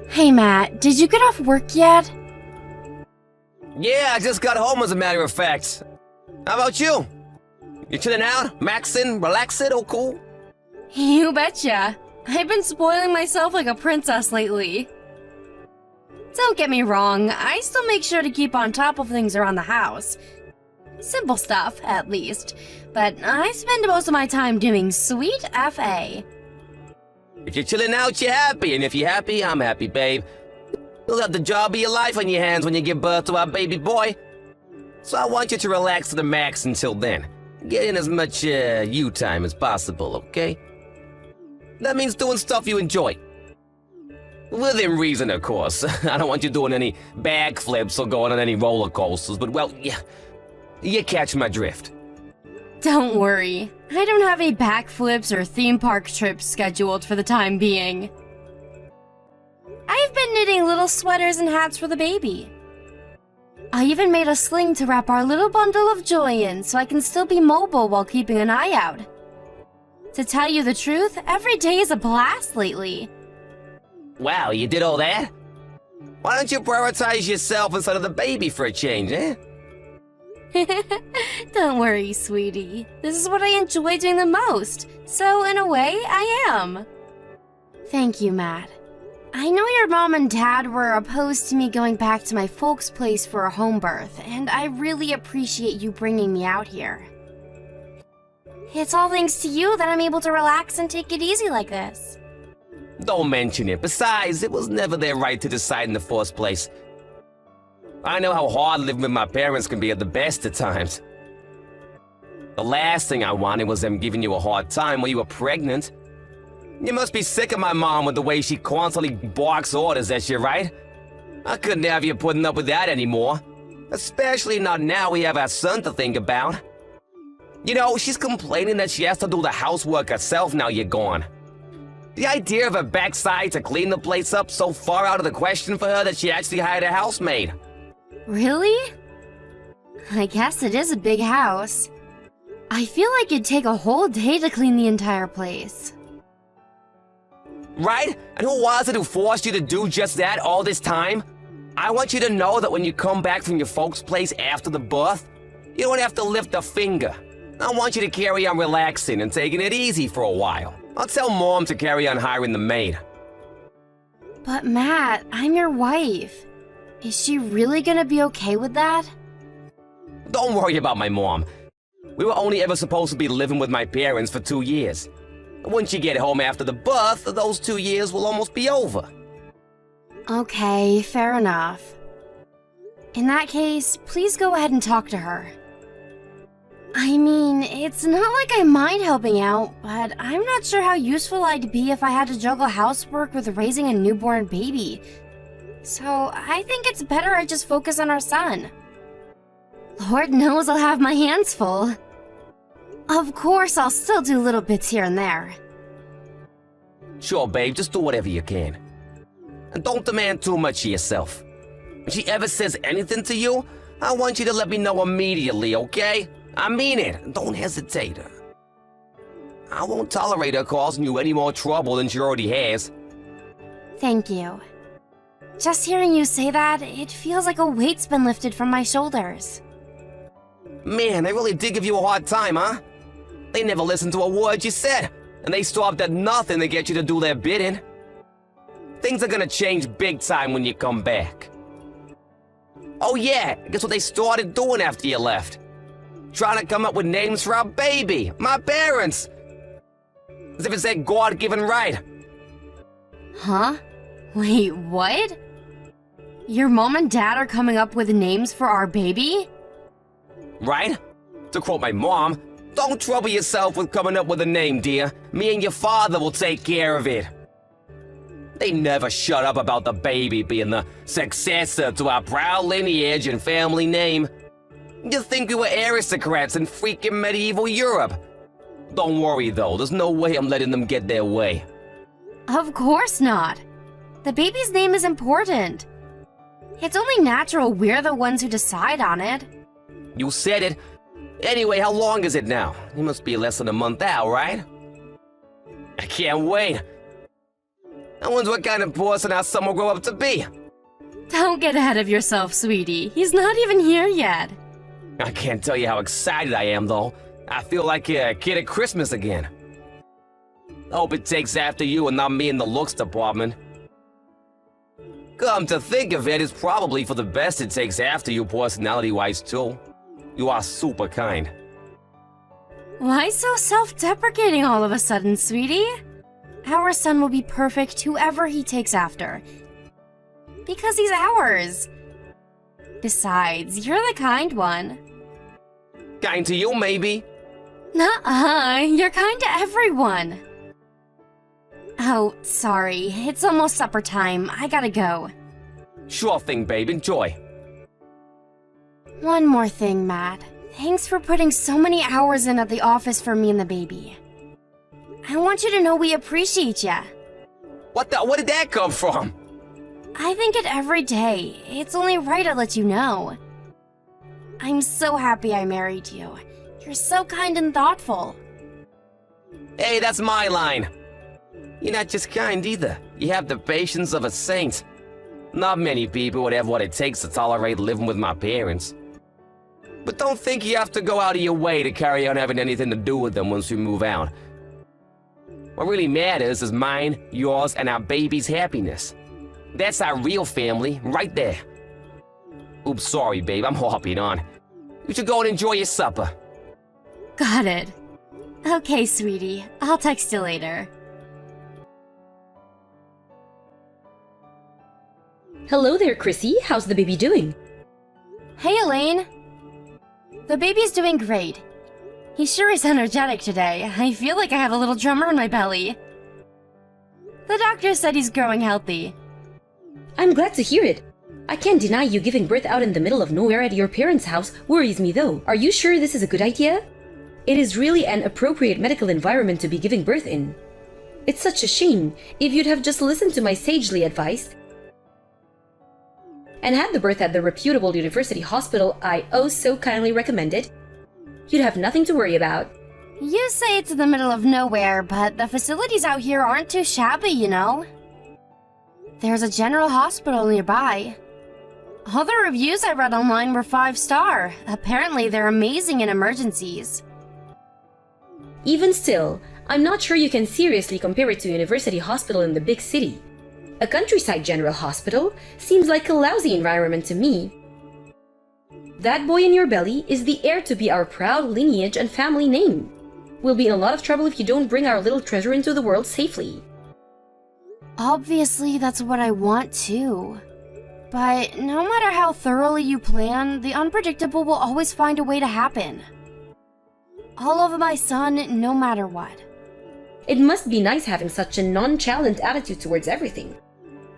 Hey Matt, did you get off work yet? Yeah, I just got home as a matter of fact. How about you? You chilling out? Maxing? Relaxing? Oh, cool? You betcha. I've been spoiling myself like a princess lately. Don't get me wrong, I still make sure to keep on top of things around the house. Simple stuff, at least. But I spend most of my time doing sweet FA. If you're chilling out, you're happy. And if you're happy, I'm happy, babe. You'll have the job of your life on your hands when you give birth to our baby boy. So I want you to relax to the max until then. Get in as much you time as possible, okay? That means doing stuff you enjoy. Within reason, of course. I don't want you doing any backflips or going on any roller coasters, but well, yeah, you catch my drift. Don't worry, I don't have any backflips or theme park trips scheduled for the time being. I've been knitting little sweaters and hats for the baby. I even made a sling to wrap our little bundle of joy in so I can still be mobile while keeping an eye out. To tell you the truth, every day is a blast lately. Wow, you did all that? Why don't you prioritize yourself instead of the baby for a change, eh? Don't worry, sweetie. This is what I enjoy doing the most, so in a way, I am. Thank you, Matt. I know your mom and dad were opposed to me going back to my folks' place for a home birth, and I really appreciate you bringing me out here. It's all thanks to you that I'm able to relax and take it easy like this. Don't mention it. Besides, it was never their right to decide in the first place. I know how hard living with my parents can be at the best of times. The last thing I wanted was them giving you a hard time while you were pregnant. You must be sick of my mom with the way she constantly barks orders at you, right? I couldn't have you putting up with that anymore. Especially not now we have our son to think about. You know, she's complaining that she has to do the housework herself now you're gone. The idea of her backside to clean the place up so far out of the question for her that she actually hired a housemaid. Really? I guess it is a big house. I feel like it'd take a whole day to clean the entire place. Right? And who was it who forced you to do just that all this time? I want you to know that when you come back from your folks' place after the birth, you don't have to lift a finger. I want you to carry on relaxing and taking it easy for a while. I'll tell Mom to carry on hiring the maid. But Matt, I'm your wife. Is she really gonna be okay with that? Don't worry about my mom. We were only ever supposed to be living with my parents for 2 years. Once you get home after the birth, those 2 years will almost be over. Okay, fair enough. In that case, please go ahead and talk to her. I mean, it's not like I mind helping out, but I'm not sure how useful I'd be if I had to juggle housework with raising a newborn baby. So I think it's better I just focus on our son. Lord knows I'll have my hands full. Of course, I'll still do little bits here and there. Sure, babe, just do whatever you can. And don't demand too much of yourself. If she ever says anything to you, I want you to let me know immediately, okay? I mean it. Don't hesitate. I won't tolerate her causing you any more trouble than she already has. Thank you. Just hearing you say that, it feels like a weight's been lifted from my shoulders. Man, they really did give you a hard time, huh? They never listened to a word you said, and they stopped at nothing to get you to do their bidding. Things are gonna change big time when you come back. Oh yeah, guess what they started doing after you left? Trying to come up with names for our baby, my parents. As if it's their God-given right. Huh? Wait, what? Your mom and dad are coming up with names for our baby? Right? To quote my mom, don't trouble yourself with coming up with a name, dear. Me and your father will take care of it. They never shut up about the baby being the successor to our proud lineage and family name. You think we were aristocrats in freaking medieval Europe? Don't worry though, there's no way I'm letting them get their way. Of course not. The baby's name is important. It's only natural we're the ones who decide on it. You said it. Anyway, how long is it now? It must be less than a month out, right? I can't wait. I wonder what kind of person our son will grow up to be. Don't get ahead of yourself, sweetie. He's not even here yet. I can't tell you how excited I am, though. I feel like a kid at Christmas again. I hope it takes after you and not me in the looks department. Come to think of it, it's probably for the best it takes after you personality-wise, too. You are super kind. Why so self-deprecating all of a sudden, sweetie? Our son will be perfect whoever he takes after. Because he's ours. Besides, you're the kind one. Kind to you, maybe? Nuh-uh, you're kind to everyone. Oh, sorry, it's almost supper time. I gotta go. Sure thing, babe. Enjoy. One more thing, Matt. Thanks for putting so many hours in at the office for me and the baby. I want you to know we appreciate ya. Where did that come from? I think it every day. It's only right I let you know. I'm so happy I married you. You're so kind and thoughtful. Hey, that's my line. You're not just kind either. You have the patience of a saint. Not many people would have what it takes to tolerate living with my parents. But don't think you have to go out of your way to carry on having anything to do with them once we move out. What really matters is mine, yours, and our baby's happiness. That's our real family, right there. Oops, sorry, babe, I'm hopping on. You should go and enjoy your supper. Got it. Okay, sweetie. I'll text you later. Hello there, Chrissy. How's the baby doing? Hey, Elaine. The baby's doing great. He sure is energetic today. I feel like I have a little drummer in my belly. The doctor said he's growing healthy. I'm glad to hear it. I can't deny you giving birth out in the middle of nowhere at your parents' house worries me though. Are you sure this is a good idea? It is really an appropriate medical environment to be giving birth in. It's such a shame if you'd have just listened to my sagely advice and had the birth at the reputable university hospital I oh so kindly recommended. You'd have nothing to worry about. You say it's in the middle of nowhere, but the facilities out here aren't too shabby, you know? There's a general hospital nearby. All the reviews I read online were 5-star. Apparently, they're amazing in emergencies. Even still, I'm not sure you can seriously compare it to a university hospital in the big city. A countryside general hospital seems like a lousy environment to me. That boy in your belly is the heir to be our proud lineage and family name. We'll be in a lot of trouble if you don't bring our little treasure into the world safely. Obviously, that's what I want too. But no matter how thoroughly you plan, the unpredictable will always find a way to happen. I'll love my son no matter what. It must be nice having such a nonchalant attitude towards everything.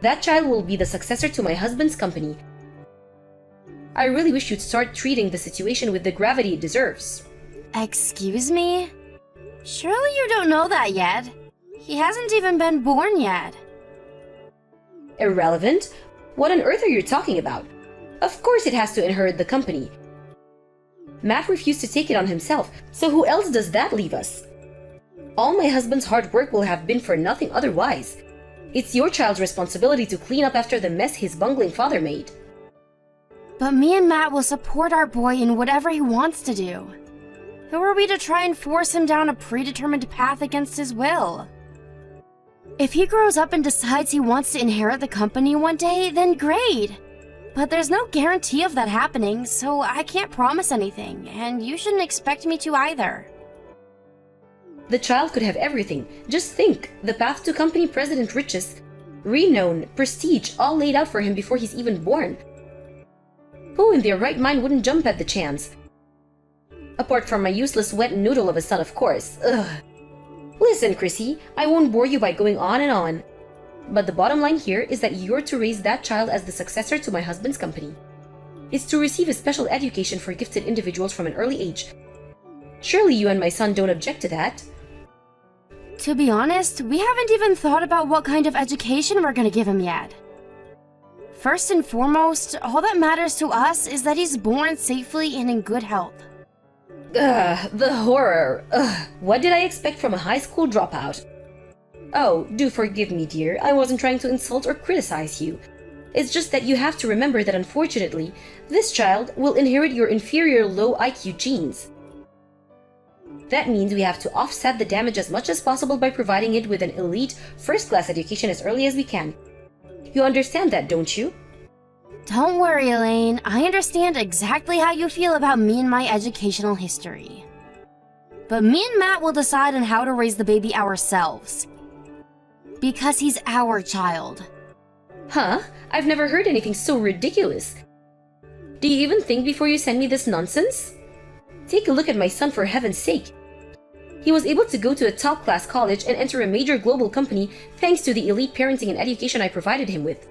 That child will be the successor to my husband's company. I really wish you'd start treating the situation with the gravity it deserves. Excuse me? Surely you don't know that yet. He hasn't even been born yet. Irrelevant? What on earth are you talking about? Of course it has to inherit the company. Matt refused to take it on himself, so who else does that leave us? All my husband's hard work will have been for nothing otherwise. It's your child's responsibility to clean up after the mess his bungling father made. But me and Matt will support our boy in whatever he wants to do. Who are we to try and force him down a predetermined path against his will? If he grows up and decides he wants to inherit the company one day, then great. But there's no guarantee of that happening, so I can't promise anything, and you shouldn't expect me to either. The child could have everything. Just think, the path to company president riches, renown, prestige, all laid out for him before he's even born. Who in their right mind wouldn't jump at the chance? Apart from my useless wet noodle of a son, of course. Ugh. Listen, Chrissy, I won't bore you by going on and on. But the bottom line here is that you're to raise that child as the successor to my husband's company. It's to receive a special education for gifted individuals from an early age. Surely you and my son don't object to that? To be honest, we haven't even thought about what kind of education we're gonna give him yet. First and foremost, all that matters to us is that he's born safely and in good health. Ugh, the horror. Ugh, what did I expect from a high school dropout? Oh, do forgive me, dear. I wasn't trying to insult or criticize you. It's just that you have to remember that unfortunately, this child will inherit your inferior low IQ genes. That means we have to offset the damage as much as possible by providing it with an elite, first-class education as early as we can. You understand that, don't you? Don't worry, Elaine. I understand exactly how you feel about me and my educational history. But me and Matt will decide on how to raise the baby ourselves. Because he's our child. Huh? I've never heard anything so ridiculous. Do you even think before you send me this nonsense? Take a look at my son, for heaven's sake. He was able to go to a top-class college and enter a major global company thanks to the elite parenting and education I provided him with.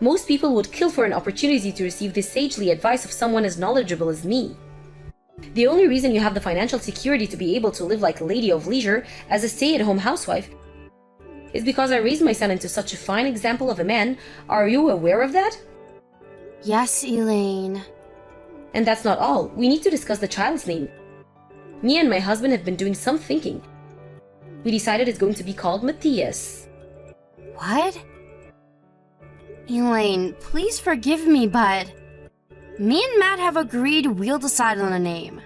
Most people would kill for an opportunity to receive this sagely advice of someone as knowledgeable as me. The only reason you have the financial security to be able to live like a lady of leisure as a stay-at-home housewife is because I raised my son into such a fine example of a man. Are you aware of that? Yes, Elaine. And that's not all. We need to discuss the child's name. Me and my husband have been doing some thinking. We decided it's going to be called Matthias. What? Elaine, please forgive me, but me and Matt have agreed we'll decide on a name.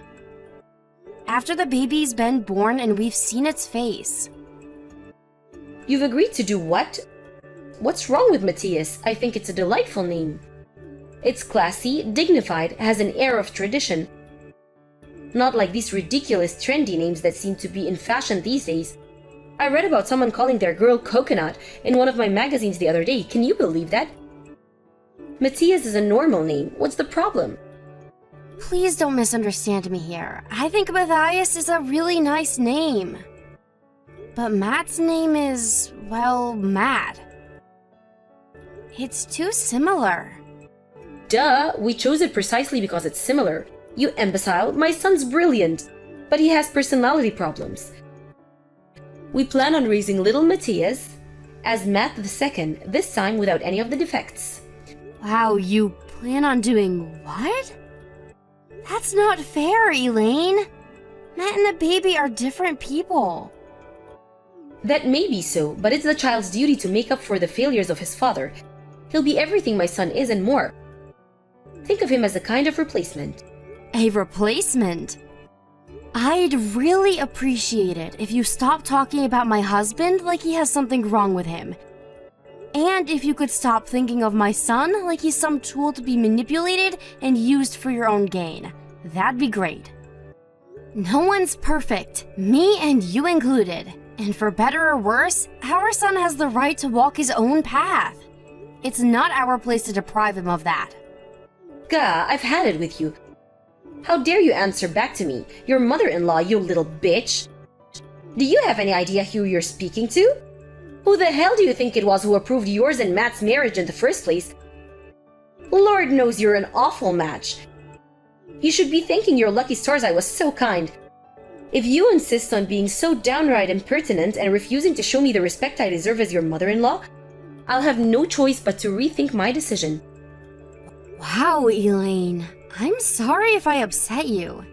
After the baby's been born and we've seen its face. You've agreed to do what? What's wrong with Matthias? I think it's a delightful name. It's classy, dignified, has an air of tradition. Not like these ridiculous trendy names that seem to be in fashion these days. I read about someone calling their girl Coconut in one of my magazines the other day. Can you believe that? Matthias is a normal name. What's the problem? Please don't misunderstand me here. I think Matthias is a really nice name. But Matt's name is, well, Matt. It's too similar. Duh, we chose it precisely because it's similar. You imbecile, my son's brilliant, but he has personality problems. We plan on raising little Matthias as Matt II, this time without any of the defects. Wow, you plan on doing what? That's not fair, Elaine. Matt and the baby are different people. That may be so, but it's the child's duty to make up for the failures of his father. He'll be everything my son is and more. Think of him as a kind of replacement. A replacement? I'd really appreciate it if you stopped talking about my husband like he has something wrong with him. And if you could stop thinking of my son like he's some tool to be manipulated and used for your own gain. That'd be great. No one's perfect, me and you included. And for better or worse, our son has the right to walk his own path. It's not our place to deprive him of that. Gah, I've had it with you. How dare you answer back to me, your mother-in-law, you little bitch? Do you have any idea who you're speaking to? Who the hell do you think it was who approved yours and Matt's marriage in the first place? Lord knows you're an awful match. You should be thanking your lucky stars I was so kind. If you insist on being so downright impertinent and refusing to show me the respect I deserve as your mother-in-law, I'll have no choice but to rethink my decision. Wow, Elaine. I'm sorry if I upset you.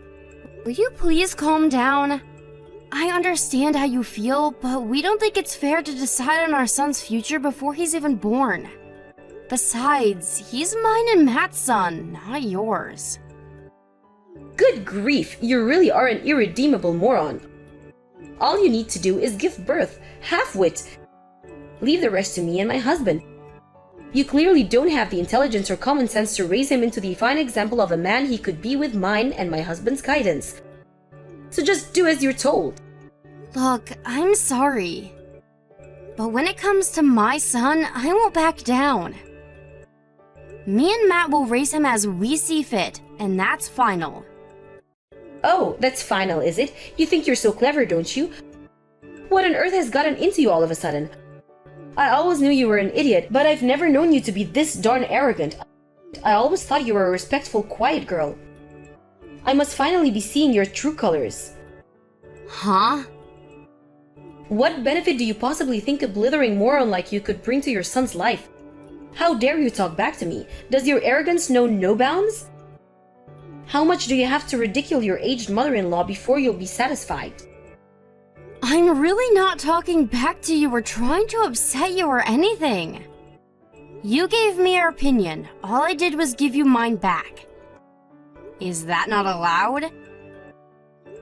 Will you please calm down? I understand how you feel, but we don't think it's fair to decide on our son's future before he's even born. Besides, he's mine and Matt's son, not yours. Good grief, you really are an irredeemable moron. All you need to do is give birth, half-wit. Leave the rest to me and my husband. You clearly don't have the intelligence or common sense to raise him into the fine example of a man he could be with mine and my husband's guidance. So just do as you're told. Look, I'm sorry. But when it comes to my son, I won't back down. Me and Matt will raise him as we see fit, and that's final. Oh, that's final, is it? You think you're so clever, don't you? What on earth has gotten into you all of a sudden? I always knew you were an idiot, but I've never known you to be this darn arrogant. I always thought you were a respectful, quiet girl. I must finally be seeing your true colors. Huh? What benefit do you possibly think a blithering moron like you could bring to your son's life? How dare you talk back to me? Does your arrogance know no bounds? How much do you have to ridicule your aged mother-in-law before you'll be satisfied? I'm really not talking back to you or trying to upset you or anything. You gave me your opinion. All I did was give you mine back. Is that not allowed?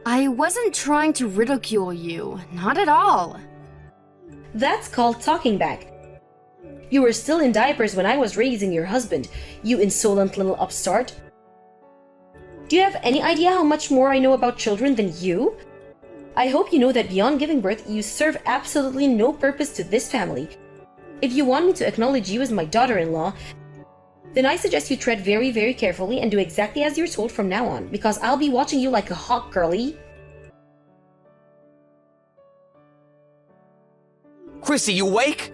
I wasn't trying to ridicule you. Not at all. That's called talking back. You were still in diapers when I was raising your husband, you insolent little upstart. Do you have any idea how much more I know about children than you? I hope you know that beyond giving birth, you serve absolutely no purpose to this family. If you want me to acknowledge you as my daughter-in-law, then I suggest you tread very, very carefully and do exactly as you're told from now on, because I'll be watching you like a hawk, girlie. Chrissy, you awake?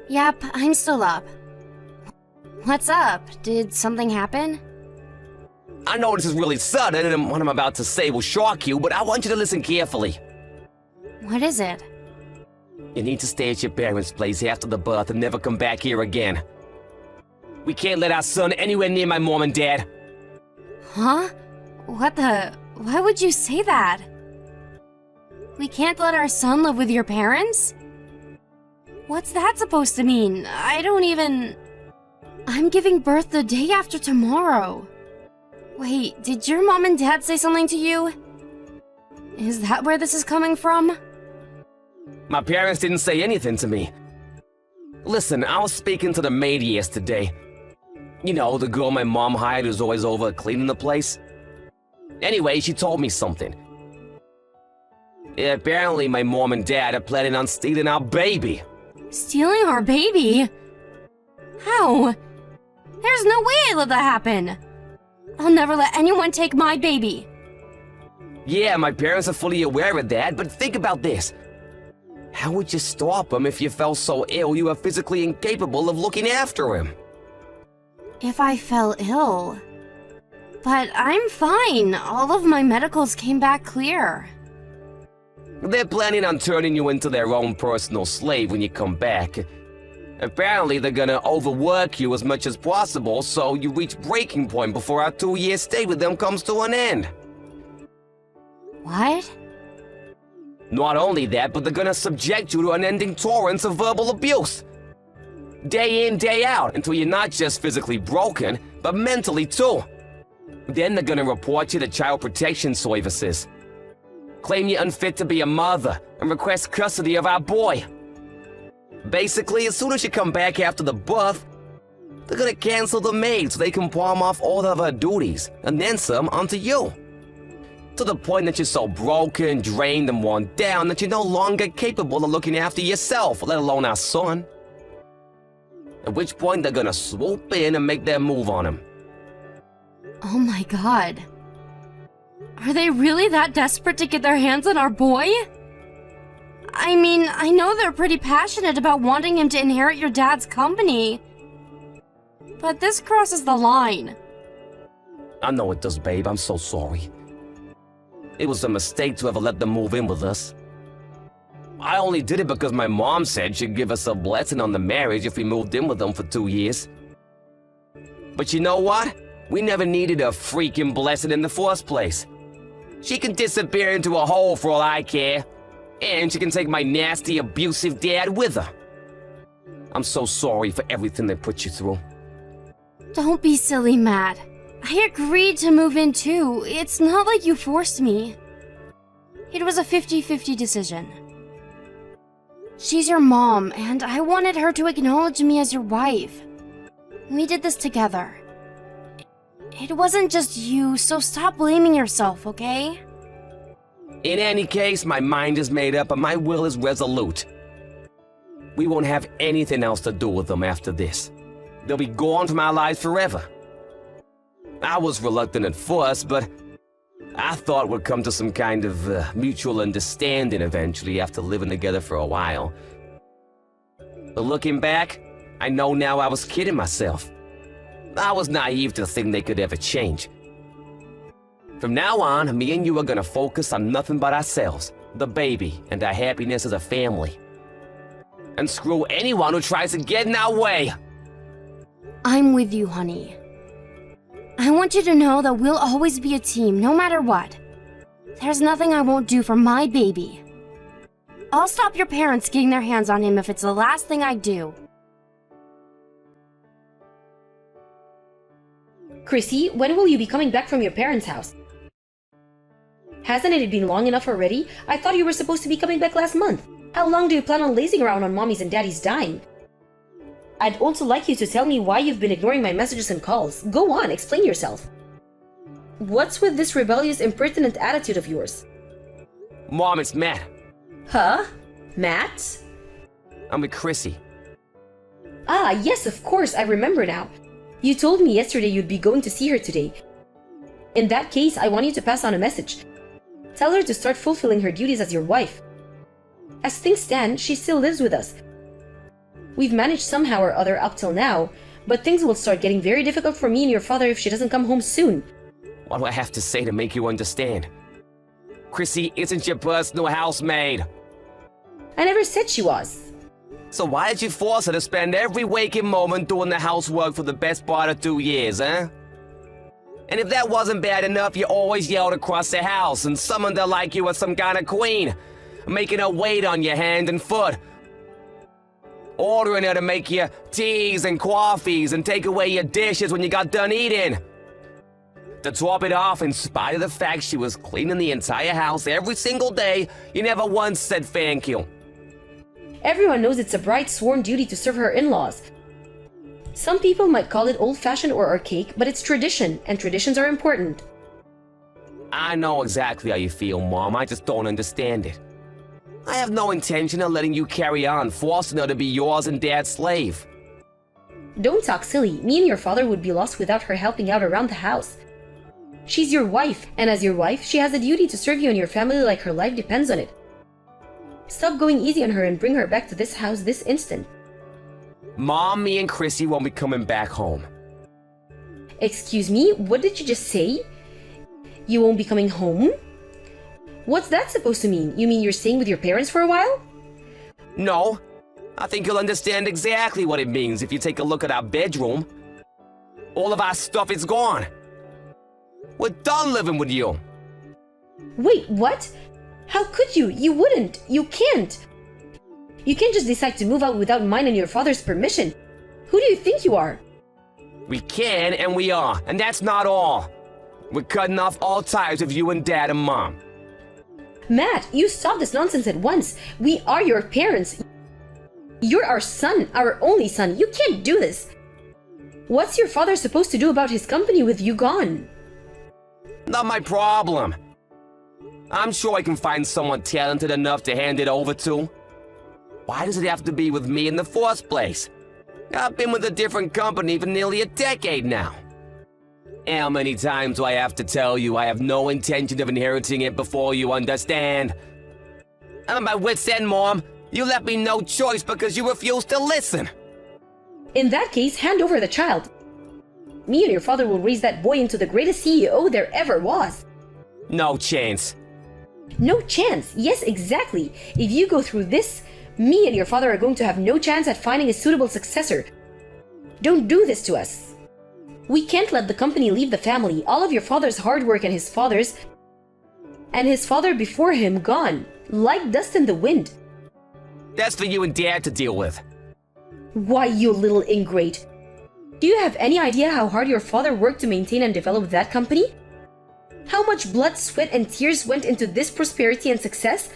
Yep, I'm still up. What's up? Did something happen? I know this is really sudden and what I'm about to say will shock you, but I want you to listen carefully. What is it? You need to stay at your parents' place after the birth and never come back here again. We can't let our son anywhere near my mom and dad. Huh? What the? Why would you say that? We can't let our son live with your parents? What's that supposed to mean? I don't even... I'm giving birth the day after tomorrow. Wait, did your mom and dad say something to you? Is that where this is coming from? My parents didn't say anything to me. Listen, I was speaking to the maid yesterday. You know, the girl my mom hired who's always over cleaning the place. Anyway, she told me something. Yeah, apparently my mom and dad are planning on stealing our baby. Stealing our baby? How? There's no way I let that happen. I'll never let anyone take my baby. Yeah, my parents are fully aware of that, but think about this. How would you stop them if you felt so ill you were physically incapable of looking after him? If I fell ill. But I'm fine. All of my medicals came back clear. They're planning on turning you into their own personal slave when you come back. Apparently, they're gonna overwork you as much as possible so you reach breaking point before our 2-year stay with them comes to an end. What? Not only that, but they're gonna subject you to unending torrents of verbal abuse. Day in, day out, until you're not just physically broken, but mentally too. Then they're gonna report you to Child Protection Services. Claim you're unfit to be a mother, and request custody of our boy. Basically, as soon as you come back after the birth, they're gonna cancel the maid so they can palm off all of her duties, and then some onto you. To the point that you're so broken, drained, and worn down that you're no longer capable of looking after yourself, let alone our son. At which point they're gonna swoop in and make their move on him. Oh my god. Are they really that desperate to get their hands on our boy? I mean, I know they're pretty passionate about wanting him to inherit your dad's company. But this crosses the line. I know it does, babe. I'm so sorry. It was a mistake to ever let them move in with us. I only did it because my mom said she'd give us a blessing on the marriage if we moved in with them for 2 years. But you know what? We never needed a freaking blessing in the first place. She can disappear into a hole for all I care. And she can take my nasty, abusive dad with her. I'm so sorry for everything they put you through. Don't be silly, Matt. I agreed to move in too. It's not like you forced me. It was a 50-50 decision. She's your mom, and I wanted her to acknowledge me as your wife. We did this together. It wasn't just you, so stop blaming yourself, okay? In any case, my mind is made up and my will is resolute. We won't have anything else to do with them after this. They'll be gone from our lives forever. I was reluctant at first, but I thought we'd come to some kind of mutual understanding eventually after living together for a while. But looking back, I know now I was kidding myself. I was naive to think they could ever change. From now on, me and you are gonna focus on nothing but ourselves, the baby, and our happiness as a family. And screw anyone who tries to get in our way! I'm with you, honey. I want you to know that we'll always be a team, no matter what. There's nothing I won't do for my baby. I'll stop your parents getting their hands on him if it's the last thing I do. Chrissy, when will you be coming back from your parents' house? Hasn't it been long enough already? I thought you were supposed to be coming back last month. How long do you plan on lazing around on mommy's and daddy's dime? I'd also like you to tell me why you've been ignoring my messages and calls. Go on, explain yourself. What's with this rebellious, impertinent attitude of yours? Mom, it's Matt. Huh? Matt? I'm with Chrissy. Ah, yes, of course, I remember now. You told me yesterday you'd be going to see her today. In that case, I want you to pass on a message. Tell her to start fulfilling her duties as your wife. As things stand, she still lives with us. We've managed somehow or other up till now, but things will start getting very difficult for me and your father if she doesn't come home soon. What do I have to say to make you understand? Chrissy isn't your personal housemaid. I never said she was. So why did you force her to spend every waking moment doing the housework for the best part of 2 years, huh? And if that wasn't bad enough, you always yelled across the house and summoned her like you were some kind of queen, making her wait on your hand and foot, ordering her to make you teas and coffees and take away your dishes when you got done eating. To top it off, in spite of the fact she was cleaning the entire house every single day, you never once said thank you. Everyone knows it's a bride's sworn duty to serve her in-laws. Some people might call it old-fashioned or archaic, but it's tradition, and traditions are important. I know exactly how you feel, Mom. I just don't understand it. I have no intention of letting you carry on, forcing her to be yours and Dad's slave. Don't talk silly. Me and your father would be lost without her helping out around the house. She's your wife, and as your wife, she has a duty to serve you and your family like her life depends on it. Stop going easy on her and bring her back to this house this instant. Mom, me and Chrissy won't be coming back home. Excuse me, what did you just say? You won't be coming home? What's that supposed to mean? You mean you're staying with your parents for a while? No, I think you'll understand exactly what it means if you take a look at our bedroom. All of our stuff is gone. We're done living with you. Wait, what? How could you? You wouldn't. You can't. You can't just decide to move out without mine and your father's permission. Who do you think you are? We can and we are, and that's not all. We're cutting off all ties with you and Dad and Mom. Matt, you stop this nonsense at once. We are your parents. You're our son, our only son. You can't do this. What's your father supposed to do about his company with you gone? Not my problem. I'm sure I can find someone talented enough to hand it over to. Why does it have to be with me in the first place? I've been with a different company for nearly a decade now. How many times do I have to tell you I have no intention of inheriting it before you understand? I'm at my wit's end, Mom. You left me no choice because you refused to listen. In that case, hand over the child. Me and your father will raise that boy into the greatest CEO there ever was. No chance. No chance. Yes, exactly. If you go through this, me and your father are going to have no chance at finding a suitable successor. Don't do this to us. We can't let the company leave the family. All of your father's hard work and his father before him gone, like dust in the wind. That's for you and Dad to deal with. Why, you little ingrate. Do you have any idea how hard your father worked to maintain and develop that company? How much blood, sweat, and tears went into this prosperity and success?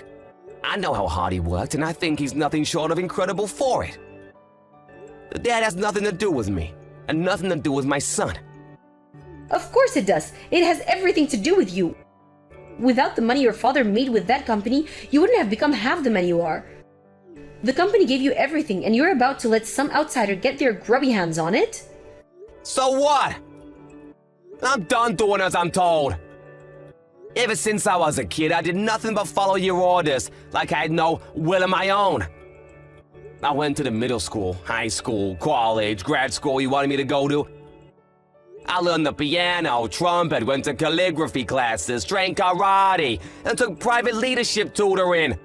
I know how hard he worked, and I think he's nothing short of incredible for it. But Dad has nothing to do with me, and nothing to do with my son. Of course it does. It has everything to do with you. Without the money your father made with that company, you wouldn't have become half the man you are. The company gave you everything, and you're about to let some outsider get their grubby hands on it? So what? I'm done doing as I'm told. Ever since I was a kid, I did nothing but follow your orders, like I had no will of my own. I went to the middle school, high school, college, grad school you wanted me to go to. I learned the piano, trumpet, went to calligraphy classes, trained karate, and took private leadership tutoring.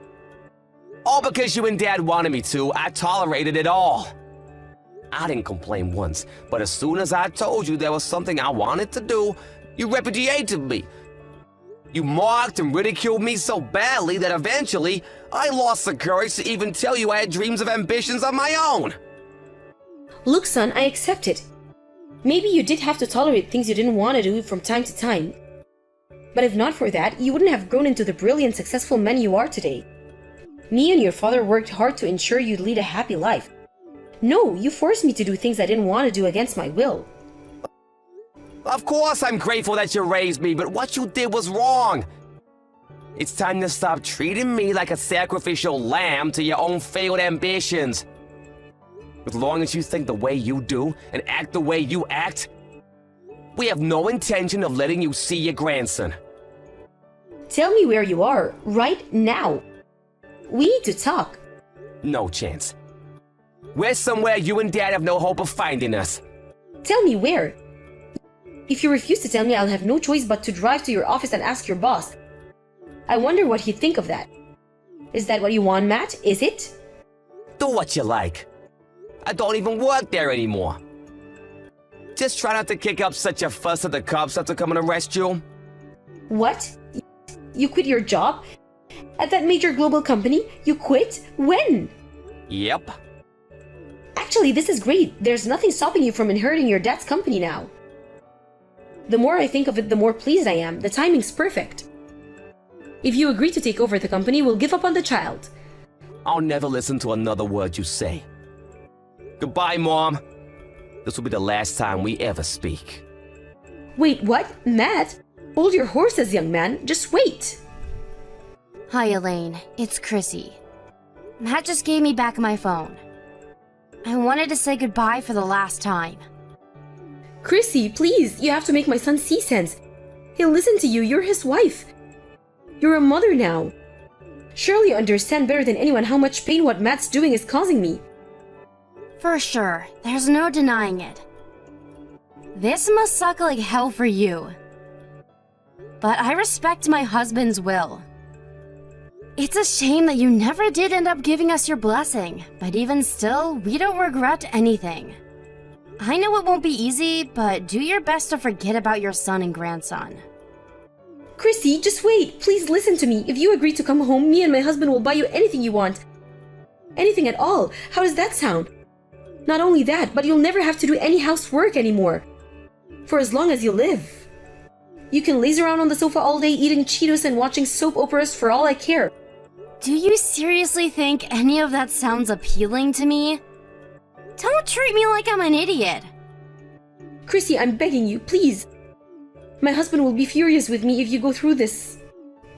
All because you and Dad wanted me to, I tolerated it all. I didn't complain once, but as soon as I told you there was something I wanted to do, you repudiated me. You mocked and ridiculed me so badly that eventually I lost the courage to even tell you I had dreams of ambitions of my own. Look, son, I accept it. Maybe you did have to tolerate things you didn't want to do from time to time. But if not for that, you wouldn't have grown into the brilliant, successful man you are today. Me and your father worked hard to ensure you'd lead a happy life. No, you forced me to do things I didn't want to do against my will. Of course I'm grateful that you raised me, but what you did was wrong. It's time to stop treating me like a sacrificial lamb to your own failed ambitions. As long as you think the way you do and act the way you act, we have no intention of letting you see your grandson. Tell me where you are, right now. We need to talk. No chance. We're somewhere you and Dad have no hope of finding us. Tell me where. If you refuse to tell me, I'll have no choice but to drive to your office and ask your boss. I wonder what he'd think of that. Is that what you want, Matt? Is it? Do what you like. I don't even work there anymore. Just try not to kick up such a fuss that the cops have to come and arrest you. What? You quit your job? At that major global company? You quit? When? Yep. Actually, this is great. There's nothing stopping you from inheriting your dad's company now. The more I think of it, the more pleased I am. The timing's perfect. If you agree to take over the company, we'll give up on the child. I'll never listen to another word you say. Goodbye, Mom. This will be the last time we ever speak. Wait, what? Matt? Hold your horses, young man. Just wait. Hi, Elaine. It's Chrissy. Matt just gave me back my phone. I wanted to say goodbye for the last time. Chrissy, please, you have to make my son see sense. He'll listen to you. You're his wife. You're a mother now. Surely you understand better than anyone how much pain what Matt's doing is causing me. For sure, there's no denying it. This must suck like hell for you. But I respect my husband's will. It's a shame that you never did end up giving us your blessing, but even still, we don't regret anything. I know it won't be easy, but do your best to forget about your son and grandson. Chrissy, just wait. Please listen to me. If you agree to come home, me and my husband will buy you anything you want. Anything at all. How does that sound? Not only that, but you'll never have to do any housework anymore. For as long as you live. You can laze around on the sofa all day eating Cheetos and watching soap operas for all I care. Do you seriously think any of that sounds appealing to me? Don't treat me like I'm an idiot. Chrissy, I'm begging you, please. My husband will be furious with me if you go through this.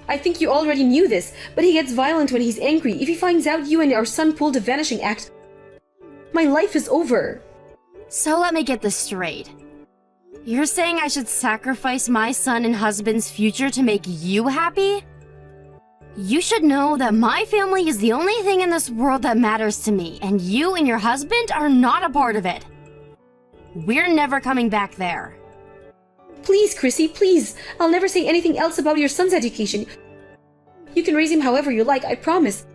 I think you already knew this, but he gets violent when he's angry. If he finds out you and our son pulled a vanishing act, my life is over. So let me get this straight. You're saying I should sacrifice my son and husband's future to make you happy? You should know that my family is the only thing in this world that matters to me, and you and your husband are not a part of it. We're never coming back there. Please, Chrissy, please. I'll never say anything else about your son's education. You can raise him however you like, I promise.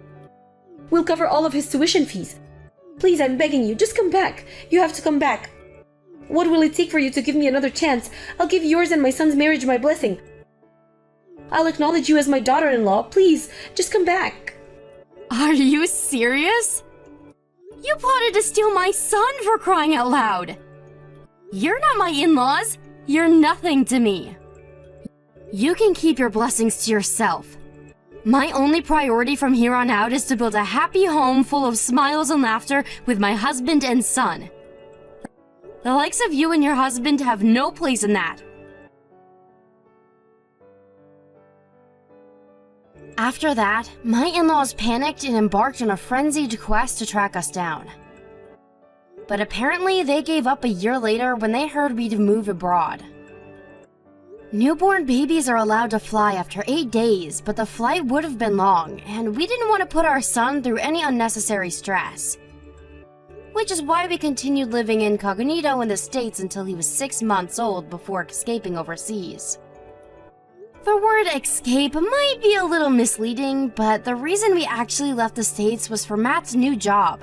We'll cover all of his tuition fees. Please, I'm begging you, just come back. You have to come back. What will it take for you to give me another chance? I'll give yours and my son's marriage my blessing. I'll acknowledge you as my daughter-in-law. Please, just come back. Are you serious? You plotted to steal my son, for crying out loud. You're not my in-laws. You're nothing to me. You can keep your blessings to yourself. My only priority from here on out is to build a happy home full of smiles and laughter with my husband and son. The likes of you and your husband have no place in that. After that, my in-laws panicked and embarked on a frenzied quest to track us down. But apparently they gave up a year later when they heard we'd moved abroad. Newborn babies are allowed to fly after 8 days, but the flight would have been long, and we didn't want to put our son through any unnecessary stress. Which is why we continued living incognito in the States until he was 6 months old before escaping overseas. The word escape might be a little misleading, but the reason we actually left the States was for Matt's new job.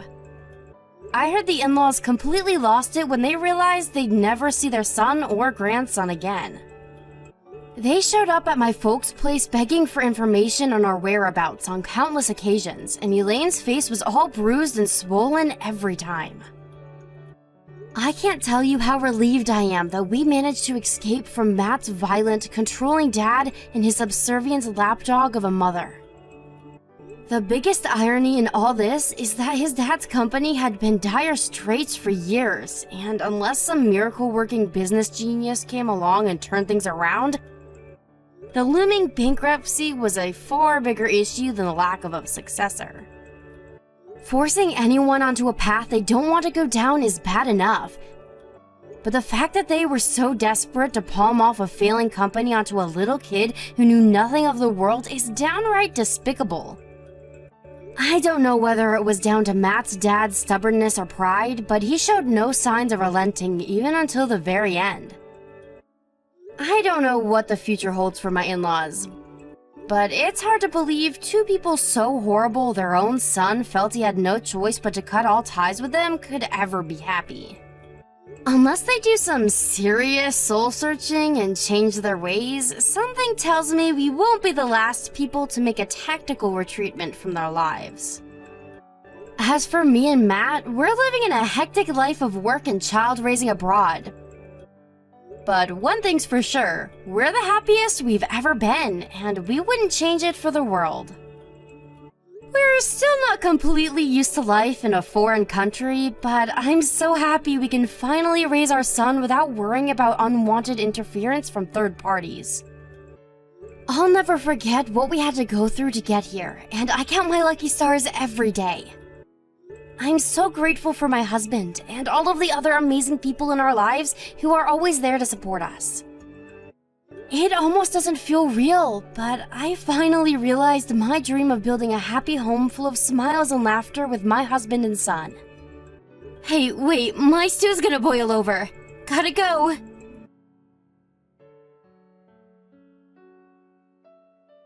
I heard the in-laws completely lost it when they realized they'd never see their son or grandson again. They showed up at my folks' place begging for information on our whereabouts on countless occasions, and Elaine's face was all bruised and swollen every time. I can't tell you how relieved I am that we managed to escape from Matt's violent, controlling dad and his subservient lapdog of a mother. The biggest irony in all this is that his dad's company had been dire straits for years, and unless some miracle-working business genius came along and turned things around, the looming bankruptcy was a far bigger issue than the lack of a successor. Forcing anyone onto a path they don't want to go down is bad enough, but the fact that they were so desperate to palm off a failing company onto a little kid who knew nothing of the world is downright despicable. I don't know whether it was down to Matt's dad's stubbornness or pride, but he showed no signs of relenting even until the very end. I don't know what the future holds for my in-laws, but it's hard to believe two people so horrible their own son felt he had no choice but to cut all ties with them could ever be happy. Unless they do some serious soul-searching and change their ways, something tells me we won't be the last people to make a tactical retreatment from their lives. As for me and Matt, we're living in a hectic life of work and child-raising abroad. But one thing's for sure, we're the happiest we've ever been, and we wouldn't change it for the world. We're still not completely used to life in a foreign country, but I'm so happy we can finally raise our son without worrying about unwanted interference from third parties. I'll never forget what we had to go through to get here, and I count my lucky stars every day. I'm so grateful for my husband and all of the other amazing people in our lives who are always there to support us. It almost doesn't feel real, but I finally realized my dream of building a happy home full of smiles and laughter with my husband and son. Hey, wait, my stew's gonna boil over. Gotta go.